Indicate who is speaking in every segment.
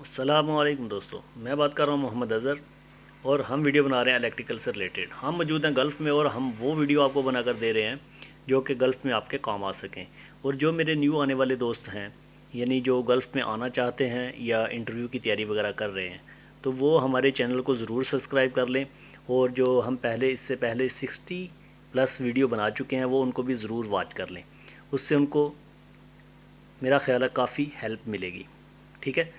Speaker 1: अस्सलामुअलैकुम दोस्तों, मैं बात कर रहा हूँ मोहम्मद अज़हर। और हम वीडियो बना रहे हैं इलेक्ट्रिकल से रिलेटेड। हम मौजूद हैं गल्फ़ में और हम वो वीडियो आपको बनाकर दे रहे हैं जो कि गल्फ़ में आपके काम आ सकें। और जो मेरे न्यू आने वाले दोस्त हैं, यानी जो गल्फ़ में आना चाहते हैं या इंटरव्यू की तैयारी वगैरह कर रहे हैं, तो वो हमारे चैनल को ज़रूर सब्सक्राइब कर लें। और जो हम इससे पहले 60+ वीडियो बना चुके हैं वो उनको भी ज़रूर वॉच कर लें। उससे उनको मेरा ख़्याल है काफ़ी हेल्प मिलेगी। ठीक है।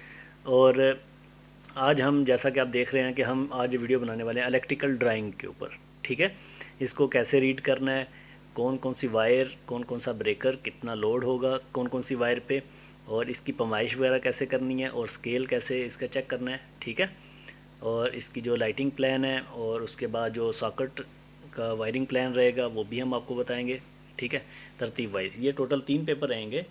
Speaker 1: और आज हम, जैसा कि आप देख रहे हैं, कि हम आज वीडियो बनाने वाले हैं इलेक्ट्रिकल ड्राइंग के ऊपर। ठीक है। इसको कैसे रीड करना है, कौन कौन सी वायर, कौन कौन सा ब्रेकर, कितना लोड होगा कौन कौन सी वायर पे, और इसकी पैमाइश वगैरह कैसे करनी है, और स्केल कैसे इसका चेक करना है। ठीक है। और इसकी जो लाइटिंग प्लान है और उसके बाद जो सॉकेट का वायरिंग प्लान रहेगा वो भी हम आपको बताएंगे। ठीक है। तरतीब वाइज ये टोटल 3 पेपर रहेंगे।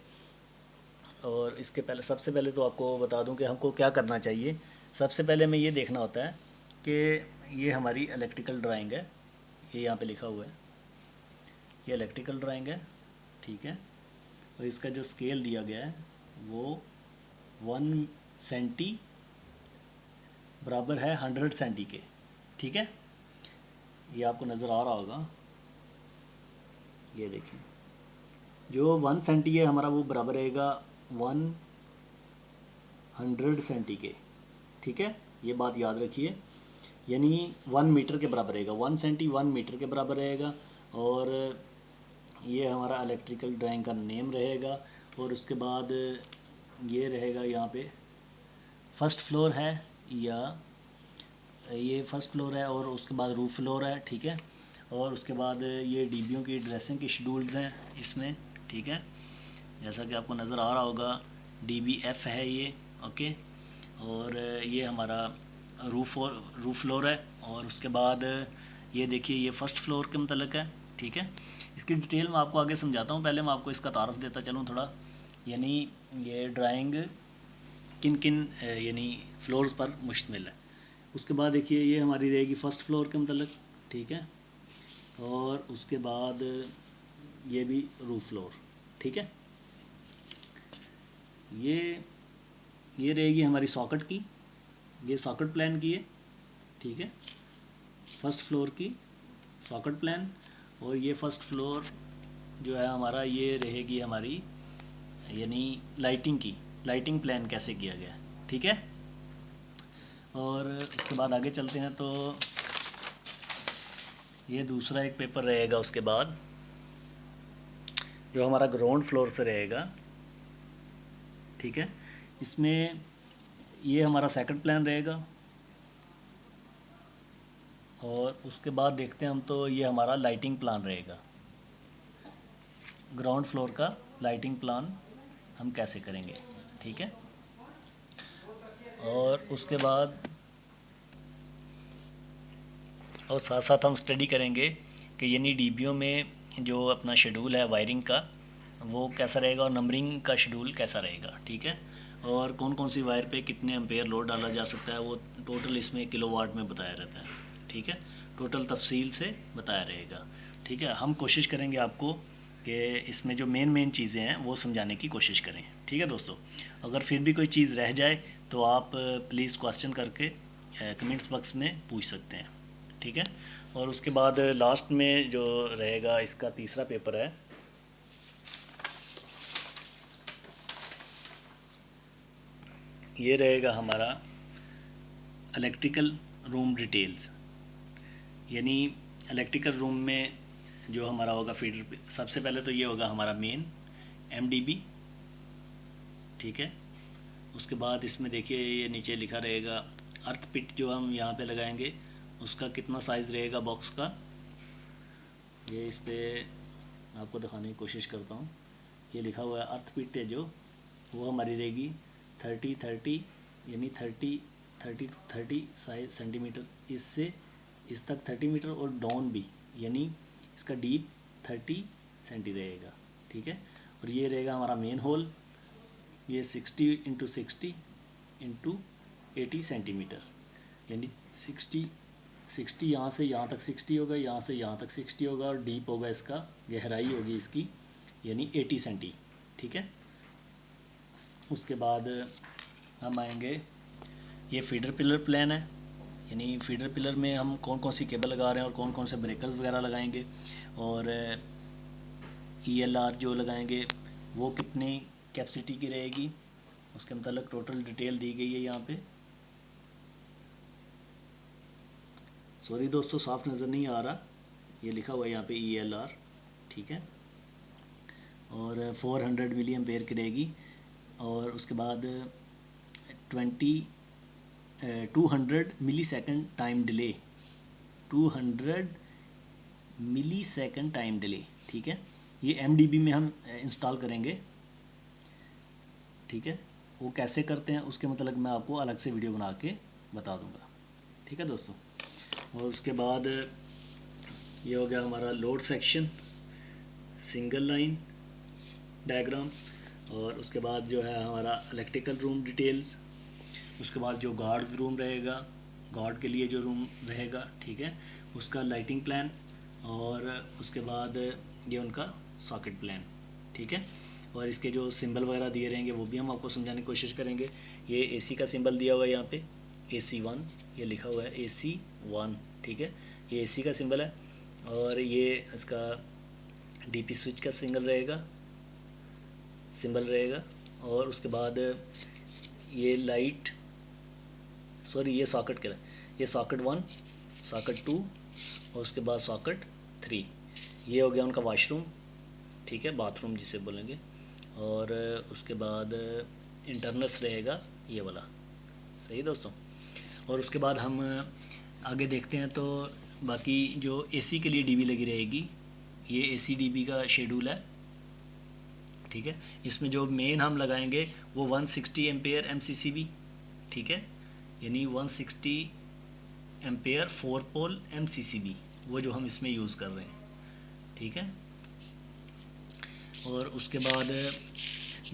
Speaker 1: और इसके पहले, सबसे पहले तो आपको बता दूं कि हमको क्या करना चाहिए। सबसे पहले हमें ये देखना होता है कि ये हमारी इलेक्ट्रिकल ड्राइंग है। ये यहाँ पे लिखा हुआ है, ये इलेक्ट्रिकल ड्राइंग है। ठीक है। और इसका जो स्केल दिया गया है वो 1 सेंटी बराबर है 100 सेंटी के। ठीक है। ये आपको नज़र आ रहा होगा, ये देखिए, जो 1 सेंटी है हमारा वो बराबर रहेगा 100 सेंटी के। ठीक है। ये बात याद रखिए, यानी 1 मीटर के बराबर रहेगा। 1 सेंटी 1 मीटर के बराबर रहेगा। और ये हमारा इलेक्ट्रिकल ड्राइंग का नेम रहेगा। और उसके बाद ये रहेगा, यहाँ पे फर्स्ट फ्लोर है, या ये फर्स्ट फ्लोर है, और उसके बाद रूफ फ्लोर है। ठीक है। और उसके बाद ये डीबीओ की ड्रेसिंग के शेड्यूल्स हैं इसमें। ठीक है। जैसा कि आपको नज़र आ रहा होगा, DBF है ये। ओके। और ये हमारा रूफ फ्लोर है। और उसके बाद ये देखिए, ये फर्स्ट फ्लोर के मतलब है। ठीक है। इसकी डिटेल मैं आपको आगे समझाता हूँ, पहले मैं आपको इसका तारफ़ देता चलूँ थोड़ा। यानी ये ड्राइंग किन किन यानी फ्लोर्स पर मुश्तमिल है। उसके बाद देखिए, ये हमारी रहेगी फर्स्ट फ्लोर के मतलब। ठीक है। और उसके बाद ये भी रूफ फ्लोर। ठीक है। ये ये रहेगी हमारी सॉकेट की, ये सॉकेट प्लान की है। ठीक है। फर्स्ट फ्लोर की सॉकेट प्लान। और ये फर्स्ट फ्लोर जो है हमारा, ये रहेगी हमारी यानी लाइटिंग की, लाइटिंग प्लान कैसे किया गया है। ठीक है। और उसके बाद आगे चलते हैं, तो ये दूसरा एक पेपर रहेगा उसके बाद, जो हमारा ग्राउंड फ्लोर से रहेगा। ठीक है। इसमें ये हमारा सेकंड प्लान रहेगा। और उसके बाद देखते हैं हम, तो ये हमारा लाइटिंग प्लान रहेगा। ग्राउंड फ्लोर का लाइटिंग प्लान हम कैसे करेंगे। ठीक है। और उसके बाद, और साथ साथ हम स्टडी करेंगे कि यानी डीबीओ में जो अपना शेड्यूल है वायरिंग का वो कैसा रहेगा, और नंबरिंग का शेड्यूल कैसा रहेगा। ठीक है। और कौन कौन सी वायर पे कितने एम्पेयर लोड डाला जा सकता है वो टोटल इसमें किलोवाट में बताया रहता है। ठीक है। टोटल तफसील से बताया रहेगा। ठीक है। हम कोशिश करेंगे आपको कि इसमें जो मेन मेन चीज़ें हैं वो समझाने की कोशिश करें। ठीक है दोस्तों। अगर फिर भी कोई चीज़ रह जाए तो आप प्लीज़ क्वेश्चन करके कमेंट्स बॉक्स में पूछ सकते हैं। ठीक है। और उसके बाद लास्ट में जो रहेगा, इसका तीसरा पेपर है, ये रहेगा हमारा इलेक्ट्रिकल रूम डिटेल्स। यानी इलेक्ट्रिकल रूम में जो हमारा होगा फीडर पे, सबसे पहले तो ये होगा हमारा मेन MDB। ठीक है। उसके बाद इसमें देखिए, ये नीचे लिखा रहेगा अर्थ पिट जो हम यहाँ पे लगाएंगे उसका कितना साइज़ रहेगा बॉक्स का। ये इस पर आपको दिखाने की कोशिश करता हूँ। ये लिखा हुआ है अर्थ पिट है जो, वो हमारी रहेगी 30-30, यानी 30 साइज सेंटीमीटर, इससे इस तक 30 मीटर, और डाउन भी, यानी इसका डीप 30 सेंटी रहेगा। ठीक है। और ये रहेगा हमारा मेन होल, ये 60x60x80 सेंटीमीटर, यानी 60 यहाँ से यहाँ तक 60 होगा, यहाँ से यहाँ तक 60 होगा, और डीप होगा इसका, गहराई होगी इसकी यानी 80 सेंटी। ठीक है। उसके बाद हम आएंगे ये फीडर पिलर प्लान है, यानी फीडर पिलर में हम कौन कौन सी केबल लगा रहे हैं और कौन कौन से ब्रेकर्स वगैरह लगाएंगे, और ELR जो लगाएंगे वो कितनी कैपेसिटी की रहेगी, उसके मतलब टोटल डिटेल दी गई है यहाँ पे। सॉरी दोस्तों, साफ नज़र नहीं आ रहा, ये लिखा हुआ है यहाँ पे ELR, ठीक है। और 400 मिली एम्पेयर की रहेगी, और उसके बाद 200 मिली सेकेंड टाइम डिले, 200 मिली सेकेंड टाइम डिले, ठीक है। ये MDB में हम इंस्टॉल करेंगे, ठीक है। वो कैसे करते हैं उसके मतलब मैं आपको अलग से वीडियो बना के बता दूंगा, ठीक है दोस्तों। और उसके बाद ये हो गया हमारा load section, single line diagram, और उसके बाद जो है हमारा इलेक्ट्रिकल रूम डिटेल्स, उसके बाद जो गार्ड रूम रहेगा, गार्ड के लिए जो रूम रहेगा, ठीक है, उसका लाइटिंग प्लान, और उसके बाद ये उनका सॉकेट प्लान, ठीक है। और इसके जो सिंबल वगैरह दिए रहेंगे वो भी हम आपको समझाने की कोशिश करेंगे। ये AC का सिंबल दिया हुआ है यहाँ पे, AC1 ये लिखा हुआ है, AC1, ठीक है, ये AC का सिंबल है। और ये इसका DP स्विच का सिंबल रहेगा। और उसके बाद ये लाइट, सॉरी ये सॉकेट कह रहा है, ये सॉकेट 1, सॉकेट 2 और उसके बाद सॉकेट 3, ये हो गया उनका वॉशरूम, ठीक है, बाथरूम जिसे बोलेंगे। और उसके बाद इंटरनल्स रहेगा ये वाला, सही दोस्तों। और उसके बाद हम आगे देखते हैं, तो बाकी जो AC के लिए DB लगी रहेगी, ये AC DB का शेड्यूल है, ठीक है। इसमें जो मेन हम लगाएंगे वो 160 एम्पेयर MCCB, ठीक है, यानी 160 एम्पेयर 4 पोल MCCB, वो जो हम इसमें यूज़ कर रहे हैं, ठीक है। और उसके बाद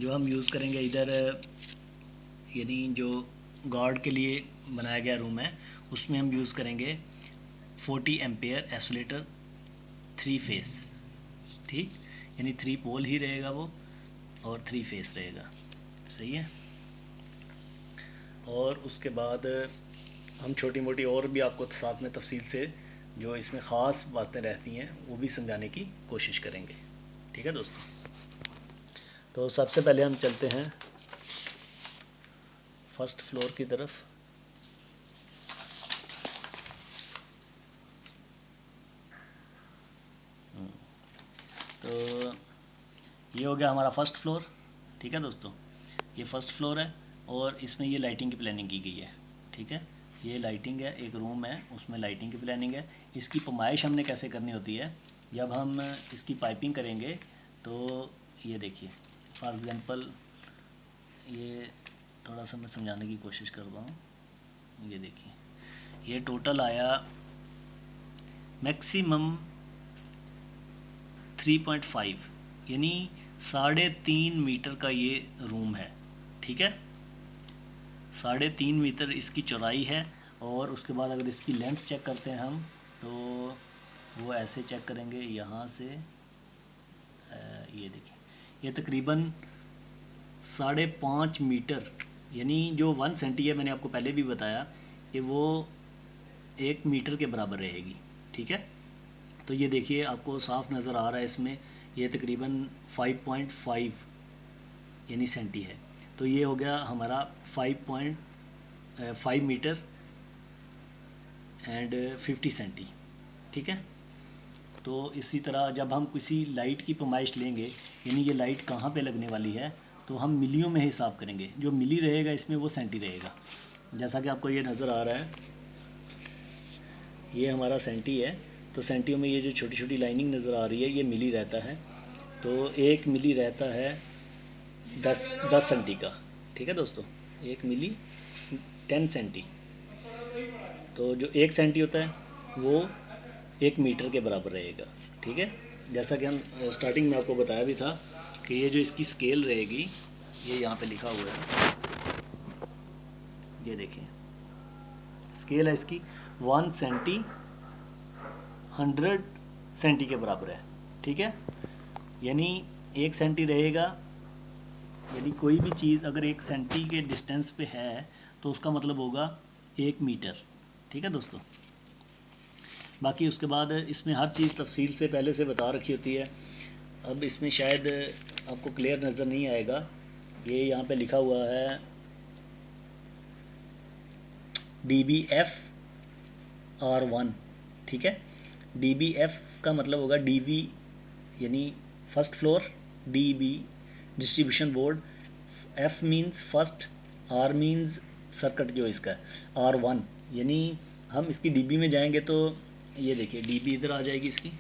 Speaker 1: जो हम यूज़ करेंगे इधर, यानी जो गार्ड के लिए बनाया गया रूम है उसमें हम यूज़ करेंगे 40 एम्पेयर आइसोलेटर 3 फेस, ठीक, यानी 3 पोल ही रहेगा वो और 3 फेस रहेगा, सही है। और उसके बाद हम छोटी मोटी और भी आपको साथ में तफसील से जो इसमें ख़ास बातें रहती हैं वो भी समझाने की कोशिश करेंगे, ठीक है दोस्तों। तो सबसे पहले हम चलते हैं फर्स्ट फ्लोर की तरफ। तो ये हो गया हमारा फर्स्ट फ्लोर, ठीक है दोस्तों, ये फर्स्ट फ्लोर है और इसमें ये लाइटिंग की प्लानिंग की गई है, ठीक है। ये लाइटिंग है, एक रूम है उसमें लाइटिंग की प्लानिंग है। इसकी पैमाइश हमने कैसे करनी होती है, जब हम इसकी पाइपिंग करेंगे तो ये देखिए, फॉर एग्ज़ाम्पल ये थोड़ा सा मैं समझाने की कोशिश कर रहा हूँ। ये देखिए, ये टोटल आया मैक्सिमम 3.5, यानी 3.5 मीटर का ये रूम है, ठीक है, 3.5 मीटर इसकी चौड़ाई है। और उसके बाद अगर इसकी लेंथ चेक करते हैं हम, तो वो ऐसे चेक करेंगे यहाँ से, ये देखिए, ये तकरीबन 5.5 मीटर, यानी जो 1 सेंटी है, मैंने आपको पहले भी बताया कि वो 1 मीटर के बराबर रहेगी, ठीक है। तो ये देखिए आपको साफ नज़र आ रहा है इसमें, ये तकरीबन 5.5 यानी सेंटी है। तो ये हो गया हमारा 5.5 मीटर एंड 50 सेंटी, ठीक है। तो इसी तरह जब हम किसी लाइट की पैमाइश लेंगे, यानी ये लाइट कहाँ पे लगने वाली है, तो हम मिलियों में हिसाब करेंगे। जो मिली रहेगा इसमें वो सेंटी रहेगा। जैसा कि आपको ये नज़र आ रहा है, ये हमारा सेंटी है, तो सेंटियों में ये जो छोटी छोटी लाइनिंग नज़र आ रही है ये मिली रहता है। तो 1 मिली रहता है 10 सेंटी का, ठीक है दोस्तों, 1 मिली 10 सेंटी। तो जो 1 सेंटी होता है वो 1 मीटर के बराबर रहेगा, ठीक है। जैसा कि हम स्टार्टिंग में आपको बताया भी था कि ये जो इसकी स्केल रहेगी, ये यहाँ पे लिखा हुआ है, ये देखिए स्केल है इसकी 1 सेंटी 100 सेंटी के बराबर है, ठीक है। यानी 1 सेंटी रहेगा, यदि कोई भी चीज़ अगर 1 सेंटी के डिस्टेंस पे है तो उसका मतलब होगा 1 मीटर। ठीक है दोस्तों। बाकी उसके बाद इसमें हर चीज़ तफसील से पहले से बता रखी होती है। अब इसमें शायद आपको क्लियर नज़र नहीं आएगा, ये यहाँ पे लिखा हुआ है DBF-R1। ठीक है, DBF का मतलब होगा DB यानी first floor, DB distribution board, F means first, R means circuit जो इसका है, R1 यानी हम इसकी DB में जाएंगे तो ये देखिए DB इधर आ जाएगी इसकी,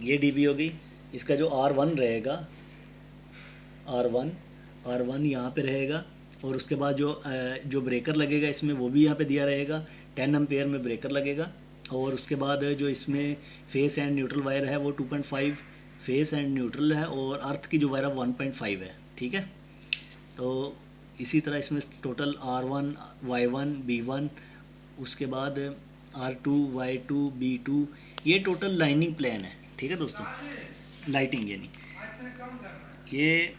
Speaker 1: ये DB होगी। इसका जो R1 रहेगा, R1 यहाँ पे रहेगा, और उसके बाद जो ब्रेकर लगेगा इसमें वो भी यहाँ पे दिया रहेगा, 10 एम्पेयर में ब्रेकर लगेगा। और उसके बाद जो इसमें फेस एंड न्यूट्रल वायर है वो 2.5 फेस एंड न्यूट्रल है, और अर्थ की जो वायर है 1.5 है। ठीक है, तो इसी तरह इसमें टोटल R1, Y1, B1, उसके बाद R2, Y2, B2, ये टोटल लाइनिंग प्लान है। ठीक है दोस्तों, लाइटिंग यानी ये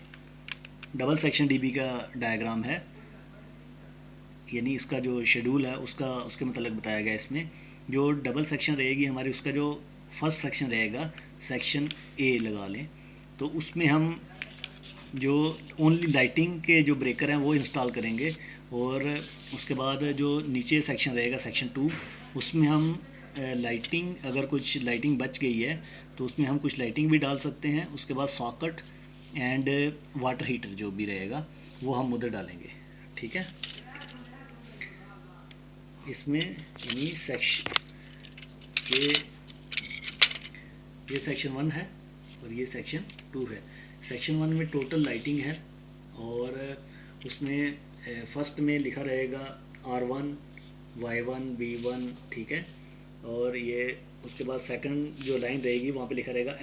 Speaker 1: डबल सेक्शन DB का डायग्राम है, यानी इसका जो शेड्यूल है उसके मतलब बताया गया। इसमें जो डबल सेक्शन रहेगी हमारी, उसका जो फर्स्ट सेक्शन रहेगा, सेक्शन A लगा लें, तो उसमें हम जो ओनली लाइटिंग के जो ब्रेकर हैं वो इंस्टॉल करेंगे। और उसके बाद जो नीचे सेक्शन रहेगा, सेक्शन 2, उसमें हम लाइटिंग, अगर कुछ लाइटिंग बच गई है तो उसमें हम कुछ लाइटिंग भी डाल सकते हैं। उसके बाद सॉकेट एंड वाटर हीटर जो भी रहेगा वो हम उधर डालेंगे। ठीक है, इसमें यानी ये सेक्शन 1 है और ये सेक्शन 2 है। सेक्शन 1 में टोटल लाइटिंग है, और उसमें फर्स्ट में लिखा रहेगा R1, Y1, B1। ठीक है, और ये उसके बाद सेकंड जो लाइन रहेगी वहाँ पे लिखा रहेगा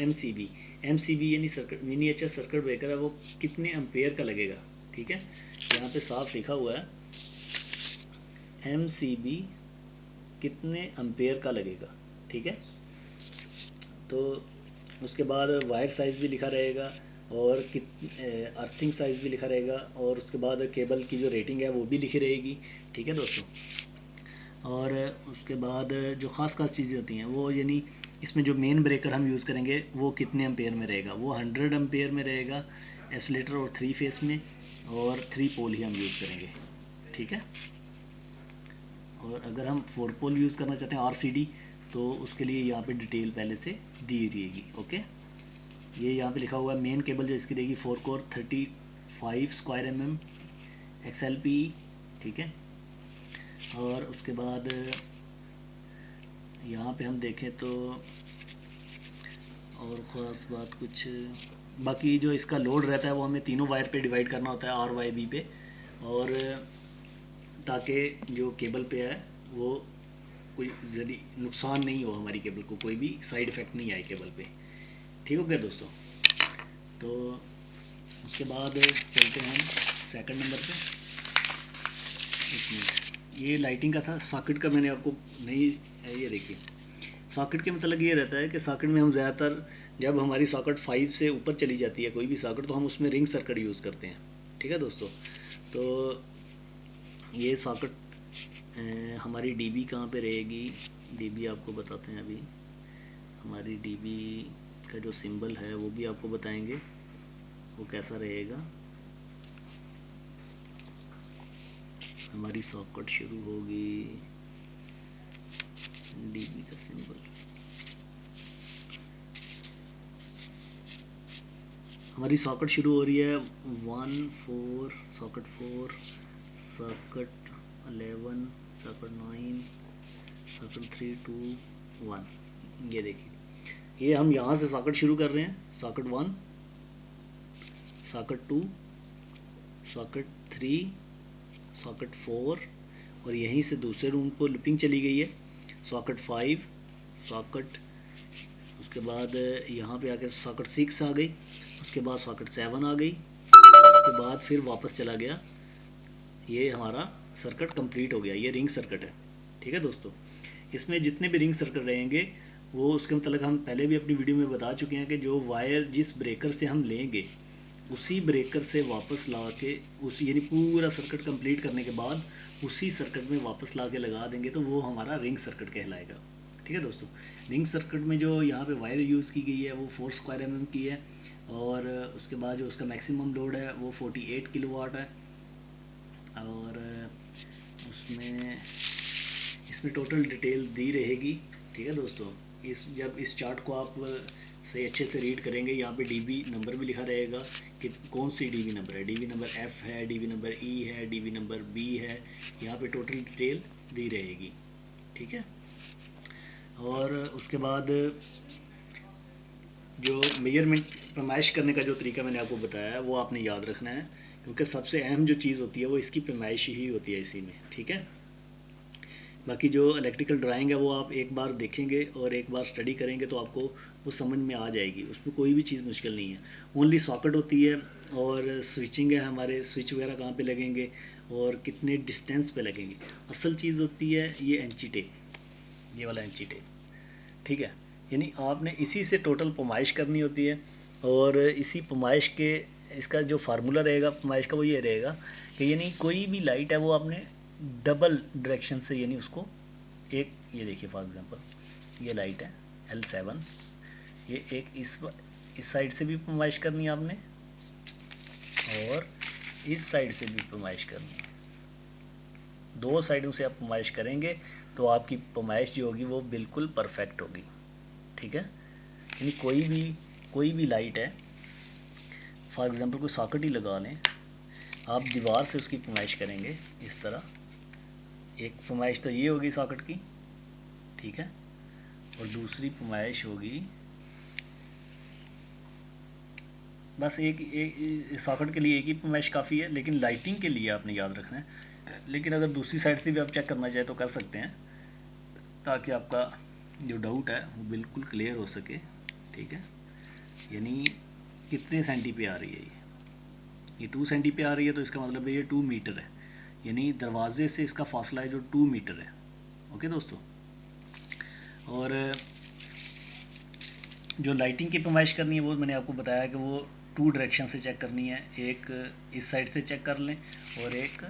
Speaker 1: MCB यानी सर्किट मिनिएचर सर्किट ब्रेकर है, वो कितने एम्पेयर का लगेगा। ठीक है, यहाँ पे साफ लिखा हुआ है MCB कितने एम्पेयर का लगेगा। ठीक है, तो उसके बाद वायर साइज़ भी लिखा रहेगा, और अर्थिंग साइज़ भी लिखा रहेगा, और उसके बाद केबल की जो रेटिंग है वो भी लिखी रहेगी। ठीक है दोस्तों, और उसके बाद जो ख़ास चीज़ें होती हैं वो, यानी इसमें जो मेन ब्रेकर हम यूज़ करेंगे वो कितने एम्पेयर में रहेगा, वो 100 एम्पेयर में रहेगा एसोलेटर और 3 फेस में, और 3 पोल ही हम यूज़ करेंगे। ठीक है, और अगर हम 4 पोल यूज़ करना चाहते हैं RCD, तो उसके लिए यहाँ पे डिटेल पहले से दी रहेगी। ओके, ये यहाँ पे लिखा हुआ है मेन केबल जो इसकी रहेगी 4 कोर 35 स्क्वायर mm XLPE। ठीक है, और उसके बाद यहाँ पे हम देखें तो और ख़ास बात कुछ, बाकी जो इसका लोड रहता है वो हमें तीनों वायर पे डिवाइड करना होता है, RYB पे, और ताकि जो केबल पे है वो कोई जल्दी नुकसान नहीं हो, हमारी केबल को कोई भी साइड इफ़ेक्ट नहीं आए केबल पे। ठीक हो गया दोस्तों, तो उसके बाद चलते हैं सेकंड नंबर पे। ये लाइटिंग का था, सॉकेट का मैंने आपको नहीं, ये देखिए सॉकेट के मतलब ये रहता है कि सॉकेट में हम ज़्यादातर जब हमारी सॉकेट 5 से ऊपर चली जाती है कोई भी सॉकेट, तो हम उसमें रिंग सर्किट यूज़ करते हैं। ठीक है दोस्तों, तो ये सॉकेट हमारी DB कहाँ पे रहेगी, DB आपको बताते हैं। अभी हमारी DB का जो सिंबल है वो भी आपको बताएंगे वो कैसा रहेगा। हमारी सॉकेट शुरू होगी, DB का सिंबल, हमारी सॉकेट शुरू हो रही है 1 4, सॉकेट 4, सॉकेट 11, सॉकेट 9, सॉकेट 3 2 1। ये देखिए, ये हम यहाँ से सॉकेट शुरू कर रहे हैं, सॉकेट 1, सॉकेट 2, सॉकेट 3, सॉकेट 4, और यहीं से दूसरे रूम को लूपिंग चली गई है, सॉकेट 5, सॉकेट, उसके बाद यहाँ पे आके सॉकेट 6 आ गई, उसके बाद सॉकेट 7 आ गई, उसके बाद फिर वापस चला गया। ये हमारा सर्किट कंप्लीट हो गया, ये रिंग सर्किट है। ठीक है दोस्तों, इसमें जितने भी रिंग सर्किट रहेंगे वो उसके मतलब हम पहले भी अपनी वीडियो में बता चुके हैं कि जो वायर जिस ब्रेकर से हम लेंगे उसी ब्रेकर से वापस ला के उस यानी पूरा सर्किट कंप्लीट करने के बाद उसी सर्किट में वापस ला के लगा देंगे तो वो हमारा रिंग सर्किट कहलाएगा। ठीक है दोस्तों, रिंग सर्किट में जो यहाँ पे वायर यूज़ की गई है वो 4 स्क्वायर mm की है, और उसके बाद जो उसका मैक्सिमम लोड है वो 48 किलोवाट है। और उसमें इसमें टोटल डिटेल दी रहेगी। ठीक है दोस्तों, जब इस चार्ट को आप सही अच्छे से रीड करेंगे, यहाँ पे डीबी नंबर भी लिखा रहेगा कि कौन सी डीबी नंबर है। डीबी नंबर एफ है, डीबी नंबर ई है, डीबी नंबर बी है, यहाँ पे टोटल डिटेल दी रहेगी। ठीक है, और उसके बाद जो मेजरमेंट पैमाइश करने का जो तरीका मैंने आपको बताया है वो आपने याद रखना है, क्योंकि सबसे अहम जो चीज़ होती है वो इसकी पैमाइश ही होती है इसी में। ठीक है, बाकी जो इलेक्ट्रिकल ड्राइंग है वो आप एक बार देखेंगे और एक बार स्टडी करेंगे तो आपको वो समझ में आ जाएगी, उसमें कोई भी चीज़ मुश्किल नहीं है। ओनली सॉकेट होती है और स्विचिंग है, हमारे स्विच वगैरह कहाँ पे लगेंगे और कितने डिस्टेंस पे लगेंगे। असल चीज़ होती है ये एंची टेप, ये वाला एंची टेप। ठीक है, यानी आपने इसी से टोटल पैमाइश करनी होती है, और इसी पैमाइश के इसका जो फार्मूला रहेगा पैमाइश का वो ये रहेगा कि यानी कोई भी लाइट है वो आपने डबल डायरेक्शन से, यानी उसको एक, ये देखिए फॉर एग्जांपल ये लाइट है L7, ये एक इस साइड से भी पैमाइश करनी है आपने और इस साइड से भी पैमाइश करनी है। दो साइडों से आप पैमाइश करेंगे तो आपकी पैमाइश जो होगी वो बिल्कुल परफेक्ट होगी। ठीक है, यानी कोई भी लाइट है, फॉर एग्जांपल कोई सॉकेट ही लगा लें, आप दीवार से उसकी पैमाइश करेंगे इस तरह। एक पैमाइश तो ये होगी सॉकेट की, ठीक है, और दूसरी पैमाइश होगी बस एक सॉकेट के लिए एक ही पैमाइश काफ़ी है, लेकिन लाइटिंग के लिए आपने याद रखना है। लेकिन अगर दूसरी साइड से भी आप चेक करना चाहें तो कर सकते हैं, ताकि आपका जो डाउट है वो बिल्कुल क्लियर हो सके। ठीक है, यानी कितने सेंटी पे आ रही है ये 2 सेंटी पे आ रही है, तो इसका मतलब है ये 2 मीटर है, यानी दरवाजे से इसका फासला है जो 2 मीटर है। ओके दोस्तों, और जो लाइटिंग की पैमाइश करनी है वो मैंने आपको बताया कि वो 2 डायरेक्शन से चेक करनी है, एक इस साइड से चेक कर लें और एक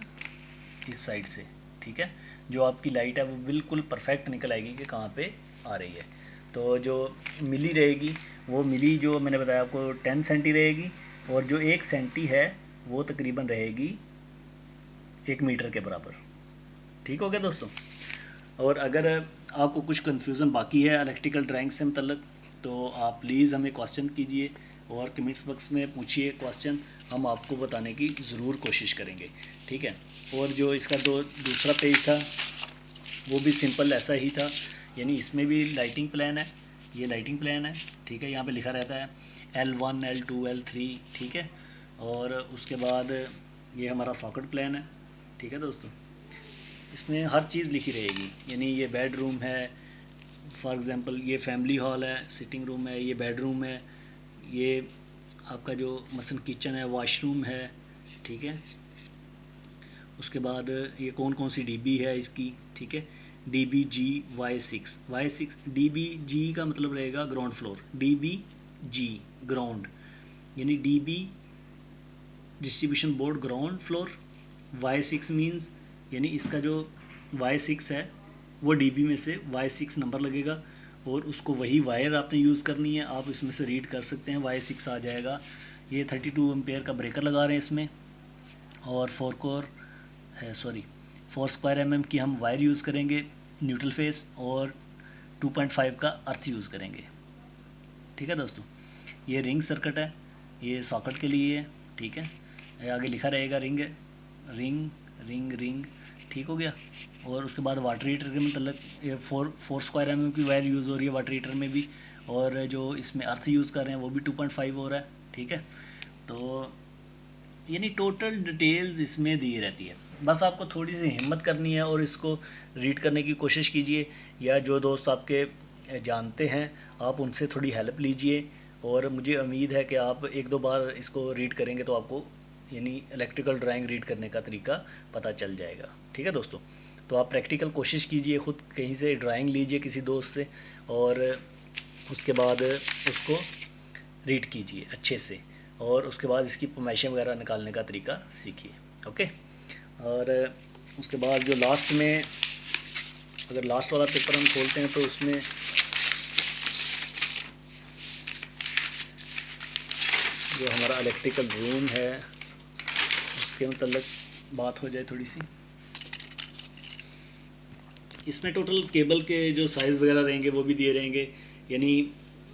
Speaker 1: इस साइड से। ठीक है, जो आपकी लाइट है वो बिल्कुल परफेक्ट निकल आएगी कि कहाँ पे आ रही है। तो जो मिली रहेगी वो मिली जो मैंने बताया आपको 10 सेंटी रहेगी, और जो 1 सेंटी है वो तकरीबन रहेगी 1 मीटर के बराबर। ठीक हो गया दोस्तों, और अगर आपको कुछ कन्फ्यूज़न बाकी है इलेक्ट्रिकल ड्राइंग से मतलब, तो आप प्लीज़ हमें क्वेश्चन कीजिए और कमेंट्स बॉक्स में पूछिए क्वेश्चन, हम आपको बताने की ज़रूर कोशिश करेंगे। ठीक है, और जो इसका दूसरा पेज था वो भी सिंपल ऐसा ही था, यानी इसमें भी लाइटिंग प्लान है, ये लाइटिंग प्लान है। ठीक है, यहाँ पे लिखा रहता है L1 L2 L3। ठीक है, और उसके बाद ये हमारा सॉकेट प्लान है। ठीक है दोस्तों, इसमें हर चीज़ लिखी रहेगी, यानी ये बेडरूम है, फॉर एग्ज़ाम्पल ये फैमिली हॉल है, सिटिंग रूम है, ये बेडरूम है, ये आपका जो मसलन किचन है, वॉशरूम है। ठीक है, उसके बाद ये कौन कौन सी डीबी है इसकी। ठीक है, DBG/Y6 DBG का मतलब रहेगा ग्राउंड फ्लोर, DBG ग्राउंड, यानी DB distribution board ground floor, Y6 means यानी इसका जो Y6 है वो DB में से Y6 नंबर लगेगा, और उसको वही वायर आपने यूज़ करनी है। आप इसमें से रीड कर सकते हैं, Y6 आ जाएगा। ये 32 एम्पेयर का ब्रेकर लगा रहे हैं इसमें, और 4 स्क्वायर mm की हम वायर यूज़ करेंगे न्यूट्रल फेस, और 2.5 का अर्थ यूज़ करेंगे। ठीक है दोस्तों, ये रिंग सर्किट है, ये सॉकेट के लिए है। ठीक है, आगे लिखा रहेगा रिंग रिंग रिंग रिंग। ठीक हो गया, और उसके बाद वाटर हीटर के मतलब ये 4 स्क्वायर mm की वायर यूज़ हो रही है वाटर हीटर में भी, और जो इसमें अर्थ यूज़ कर रहे हैं वो भी 2.5 हो रहा है। ठीक है, तो यानी टोटल डिटेल्स इसमें दी रहती है, बस आपको थोड़ी सी हिम्मत करनी है और इसको रीड करने की कोशिश कीजिए, या जो दोस्त आपके जानते हैं आप उनसे थोड़ी हेल्प लीजिए, और मुझे उम्मीद है कि आप 1-2 बार इसको रीड करेंगे तो आपको यानी इलेक्ट्रिकल ड्राइंग रीड करने का तरीका पता चल जाएगा। ठीक है दोस्तों, तो आप प्रैक्टिकल कोशिश कीजिए, ख़ुद कहीं से ड्राइंग लीजिए किसी दोस्त से, और उसके बाद उसको रीड कीजिए अच्छे से, और उसके बाद इसकी पमाइशें वगैरह निकालने का तरीका सीखिए। ओके। और उसके बाद जो लास्ट में, अगर लास्ट वाला पेपर हम खोलते हैं तो उसमें जो हमारा इलेक्ट्रिकल रूम है उसके मतलब बात हो जाए थोड़ी सी। इसमें टोटल केबल के जो साइज़ वगैरह रहेंगे वो भी दिए रहेंगे, यानी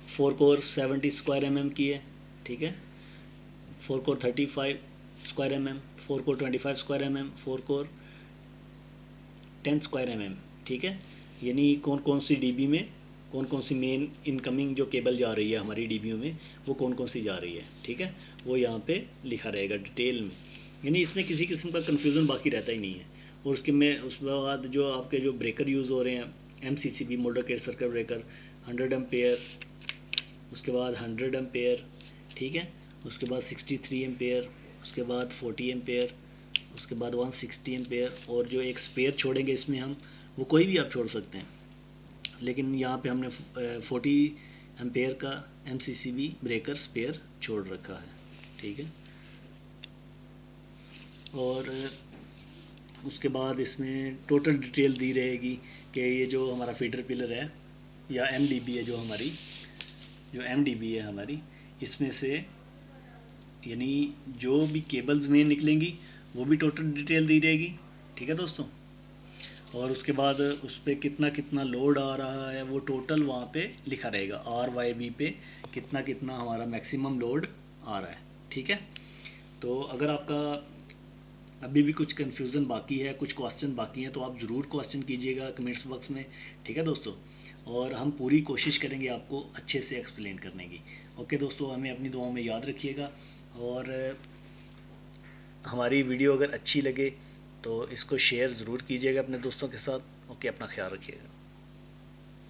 Speaker 1: 4 कोर 70 स्क्वायर mm की है, ठीक है, 4 core 35 square mm, 4 core 25 square mm, 4 core 10 square mm, ठीक है। यानी कौन कौन सी डीबी में कौन कौन सी मेन इनकमिंग जो केबल जा रही है हमारी डीबीओ में वो कौन कौन सी जा रही है, ठीक है, वो यहाँ पे लिखा रहेगा डिटेल में। यानी इसमें किसी किस्म का कन्फ्यूज़न बाकी रहता ही नहीं है। और उसके बाद जो आपके जो ब्रेकर यूज़ हो रहे हैं MCCB moulder circuit breaker 100 ampere, उसके बाद 100 एम्पेयर, ठीक है, उसके बाद 63 एम्पेयर, उसके बाद 40 एम्पेयर, उसके बाद 160 एम्पेयर, और जो एक स्पेयर छोड़ेंगे इसमें हम, वो कोई भी आप छोड़ सकते हैं, लेकिन यहाँ पे हमने 40 एम्पेयर का MCCB ब्रेकर स्पेयर छोड़ रखा है, ठीक है। और उसके बाद इसमें टोटल डिटेल दी रहेगी कि ये जो हमारा फीडर पिलर है या MDB है, जो MDB है हमारी, इसमें से यानी जो भी केबल्स में निकलेंगी वो भी टोटल डिटेल दी रहेगी, ठीक है दोस्तों। और उसके बाद उस पर कितना कितना लोड आ रहा है वो टोटल वहाँ पे लिखा रहेगा, RYB पे कितना कितना हमारा मैक्सिमम लोड आ रहा है, ठीक है। तो अगर आपका अभी भी कुछ कन्फ्यूज़न बाकी है, कुछ क्वेश्चन बाकी हैं, तो आप ज़रूर क्वेश्चन कीजिएगा कमेंट्स बॉक्स में, ठीक है दोस्तों। और हम पूरी कोशिश करेंगे आपको अच्छे से एक्सप्लेन करने की। ओके दोस्तों, हमें अपनी दुआओं में याद रखिएगा। और हमारी वीडियो अगर अच्छी लगे तो इसको शेयर ज़रूर कीजिएगा अपने दोस्तों के साथ। ओके, अपना ख्याल रखिएगा।